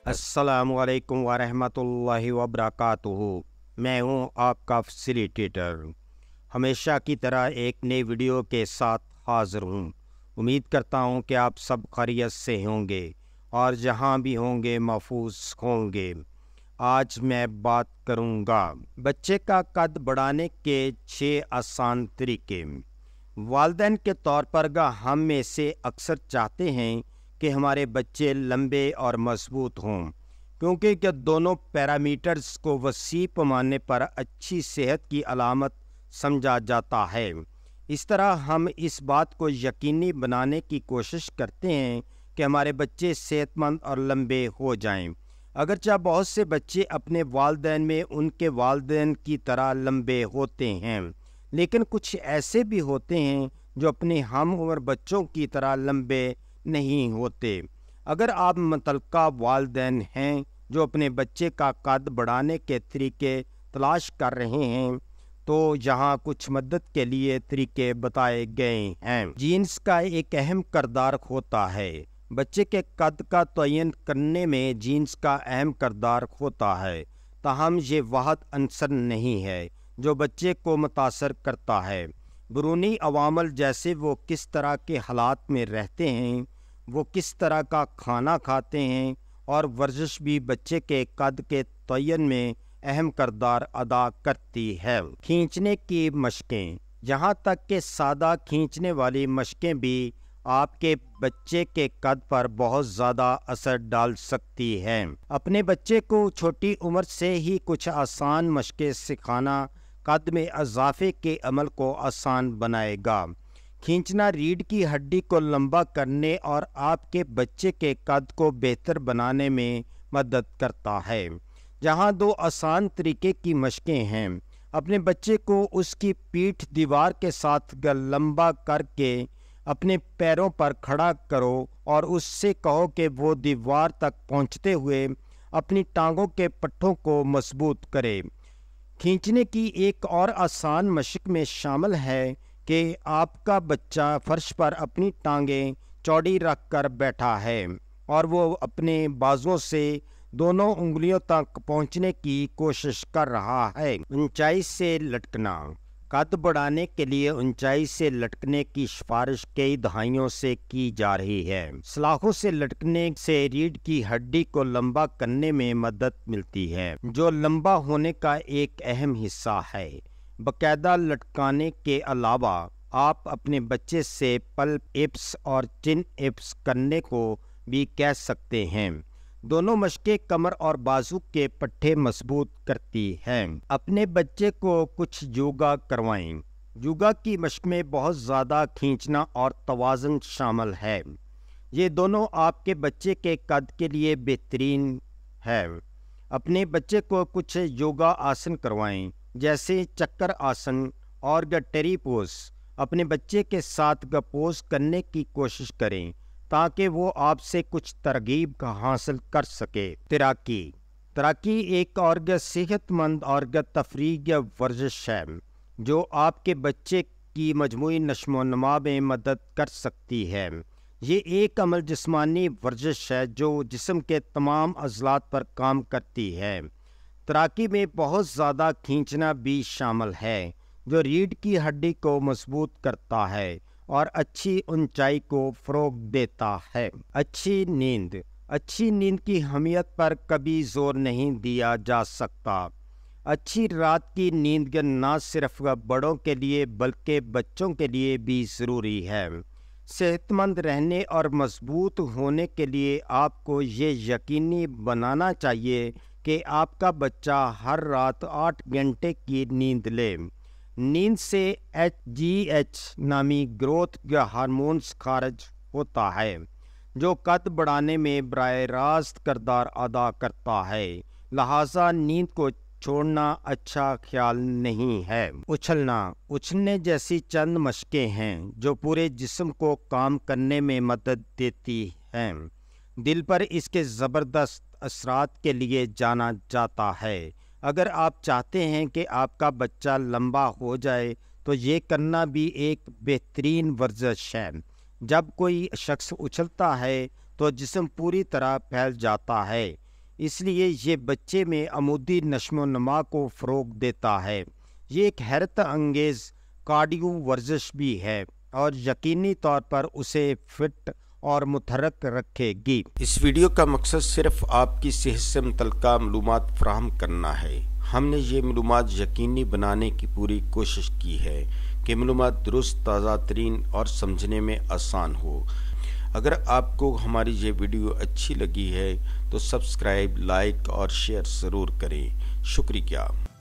السلام علیکم ورحمۃ اللہ وبرکاتہ۔ میں ہوں آپ کا فیسیلیٹیٹر، ہمیشہ کی طرح ایک نئی ویڈیو کے ساتھ حاضر ہوں۔ امید کرتا ہوں کہ آپ سب خیریت سے ہوں گے اور جہاں بھی ہوں گے محفوظ ہوں گے۔ آج میں بات کروں گا بچے کا قد بڑھانے کے 6 آسان طریقے۔ والدین کے طور پر ہم میں سے اکثر چاہتے ہیں کہ ہمارے بچے لمبے اور مضبوط ہوں، کیونکہ دونوں پیرامیٹرز کو وسیع پیمانے پر اچھی صحت کی علامت سمجھا جاتا ہے۔ اس طرح ہم اس بات کو یقینی بنانے کی کوشش کرتے ہیں کہ ہمارے بچے صحت مند اور لمبے ہو جائیں۔ اگرچہ بہت سے بچے اپنے والدین میں ان کے والدین کی طرح لمبے ہوتے ہیں، لیکن کچھ ایسے بھی ہوتے ہیں جو اپنے ہم عمر بچوں کی طرح لمبے نہیں ہوتے۔ اگر آپ متعلقہ والدین ہیں جو اپنے بچے کا قد بڑھانے کے طریقے تلاش کر رہے ہیں تو یہاں کچھ مدد کے لیے طریقے بتائے گئے ہیں۔ جینز کا ایک اہم کردار ہوتا ہے۔ بچے کے قد کا تعین کرنے میں جینز کا اہم کردار ہوتا ہے، تاہم یہ واحد عنصر نہیں ہے جو بچے کو متاثر کرتا ہے۔ بیرونی عوامل جیسے وہ کس طرح کے حالات میں رہتے ہیں، وہ کس طرح کا کھانا کھاتے ہیں اور ورزش بھی بچے کے قد کے تعین میں اہم کردار ادا کرتی ہے۔ کھینچنے کی مشقیں، یہاں تک کہ سادہ کھینچنے والی مشقیں بھی آپ کے بچے کے قد پر بہت زیادہ اثر ڈال سکتی ہیں۔ اپنے بچے کو چھوٹی عمر سے ہی کچھ آسان مشقیں سکھانا قد میں اضافے کے عمل کو آسان بنائے گا۔ کھینچنا ریڑھ کی ہڈی کو لمبا کرنے اور آپ کے بچے کے قد کو بہتر بنانے میں مدد کرتا ہے۔ جہاں 2 آسان طریقے کی مشقیں ہیں، اپنے بچے کو اس کی پیٹھ دیوار کے ساتھ لمبا کر کے اپنے پیروں پر کھڑا کرو اور اس سے کہو کہ وہ دیوار تک پہنچتے ہوئے اپنی ٹانگوں کے پٹھوں کو مضبوط کرے۔ کھینچنے کی ایک اور آسان مشق میں شامل ہے کہ آپ کا بچہ فرش پر اپنی ٹانگیں چوڑی رکھ کر بیٹھا ہے اور وہ اپنے بازوؤں سے دونوں انگلیوں تک پہنچنے کی کوشش کر رہا ہے۔ اونچائی سے لٹکنا، قد بڑھانے کے لیے اونچائی سے لٹکنے کی سفارش کئی دہائیوں سے کی جا رہی ہے۔ سلاخوں سے لٹکنے سے ریڑھ کی ہڈی کو لمبا کرنے میں مدد ملتی ہے، جو لمبا ہونے کا ایک اہم حصہ ہے۔ باقاعدہ لٹکانے کے علاوہ آپ اپنے بچے سے پلپ اپس اور چن اپس کرنے کو بھی کہہ سکتے ہیں۔ دونوں مشقیں کمر اور بازو کے پٹھے مضبوط کرتی ہیں۔ اپنے بچے کو کچھ یوگا کروائیں۔ یوگا کی مشق میں بہت زیادہ کھینچنا اور توازن شامل ہے۔ یہ دونوں آپ کے بچے کے قد کے لیے بہترین ہے۔ اپنے بچے کو کچھ یوگا آسن کروائیں، جیسے چکر آسن اور ٹیری پوز۔ اپنے بچے کے ساتھ پوز کرنے کی کوشش کریں تاکہ وہ آپ سے کچھ ترغیب حاصل کر سکے۔ تیراکی ایک اور صحت مند اور تفریحی ورزش ہے جو آپ کے بچے کی مجموعی نشو و نما میں مدد کر سکتی ہے۔ یہ ایک عمل جسمانی ورزش ہے جو جسم کے تمام عضلات پر کام کرتی ہے۔ تیراکی میں بہت زیادہ کھینچنا بھی شامل ہے جو ریڑھ کی ہڈی کو مضبوط کرتا ہے اور اچھی اونچائی کو فروغ دیتا ہے۔ اچھی نیند کی اہمیت پر کبھی زور نہیں دیا جا سکتا۔ اچھی رات کی نیند نہ صرف بڑوں کے لیے بلکہ بچوں کے لیے بھی ضروری ہے۔ صحت مند رہنے اور مضبوط ہونے کے لیے آپ کو یہ یقینی بنانا چاہیے کہ آپ کا بچہ ہر رات 8 گھنٹے کی نیند لے۔ نیند سے HGH نامی گروتھ ہارمونز خارج ہوتا ہے جو قد بڑھانے میں براہ راست کردار ادا کرتا ہے، لہذا نیند کو چھوڑنا اچھا خیال نہیں ہے۔ اچھلنے جیسی چند مشقیں ہیں جو پورے جسم کو کام کرنے میں مدد دیتی ہیں۔ دل پر اس کے زبردست اثرات کے لیے جانا جاتا ہے۔ اگر آپ چاہتے ہیں کہ آپ کا بچہ لمبا ہو جائے تو یہ کرنا بھی ایک بہترین ورزش ہے۔ جب کوئی شخص اچھلتا ہے تو جسم پوری طرح پھیل جاتا ہے۔ اس لیے یہ بچے میں عمودی نشو و نما کو فروغ دیتا ہے۔ یہ ایک حیرت انگیز کارڈیو ورزش بھی ہے اور یقینی طور پر اسے فٹ اور متحرک رکھے گی۔ اس ویڈیو کا مقصد صرف آپ کی صحت سے متعلقہ معلومات فراہم کرنا ہے۔ ہم نے یہ معلومات یقینی بنانے کی پوری کوشش کی ہے کہ معلومات درست، تازہ ترین اور سمجھنے میں آسان ہو۔ اگر آپ کو ہماری یہ ویڈیو اچھی لگی ہے تو سبسکرائب، لائک اور شیئر ضرور کریں۔ شکریہ۔